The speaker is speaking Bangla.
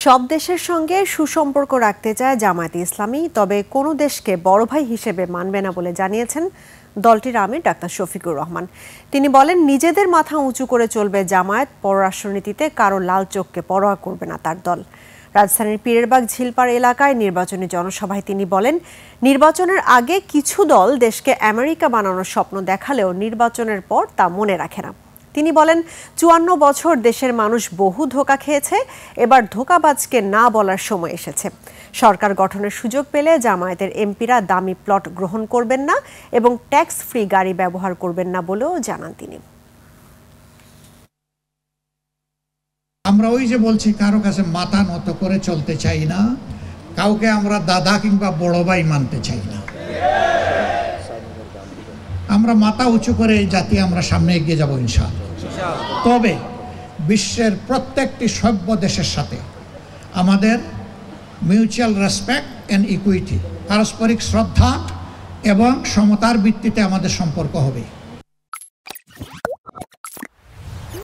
সব দেশের সঙ্গে সুসম্পর্ক রাখতে চায় জামায়াতে ইসলামী, তবে কোনো দেশকে বড় ভাই হিসেবে মানবে না বলে জানিয়েছেন দলটির আমির ডাক্তার শফিকুর রহমান। তিনি বলেন, নিজেদের মাথা উঁচু করে চলবে জামায়াত, পররাষ্ট্রনীতিতে কারো লাল চোখকে পরোয়া করবে না তার দল। রাজধানীর পীরেরবাগ ঝিলপাড় এলাকায় নির্বাচনী জনসভায় তিনি বলেন, নির্বাচনের আগে কিছু দল দেশকে আমেরিকা বানানোর স্বপ্ন দেখালেও নির্বাচনের পর তা মনে রাখে না। তিনি বলেন, ৫৪ বছর দেশের মানুষ বহু ধোঁকা খেয়েছে, এবার ধোঁকাবাজকে না বলার সময় এসেছে। সরকার গঠনের সুযোগ পেলে জামায়াতের এমপিরা দামি প্লট গ্রহণ করবেন না এবং ট্যাক্স ফ্রি গাড়ি ব্যবহার করবেন না বলেও জানান তিনি। আমরা ওই যে বলছি, কারো কাছে মাথা নত করে চলতে চাই না, কাউকে আমরা দাদা কিংবা বড় ভাই মানতে চাই না। আমরা মাথা উঁচু করে এই জাতি আমরা সামনে এগিয়ে যাব ইনশাআল্লাহ। তবে বিশ্বের প্রত্যেকটি সভ্য দেশের সাথে আমাদের মিউচুয়াল রেসপেক্ট অ্যান্ড ইকুইটি, পারস্পরিক শ্রদ্ধা এবং সমতার ভিত্তিতে আমাদের সম্পর্ক হবে।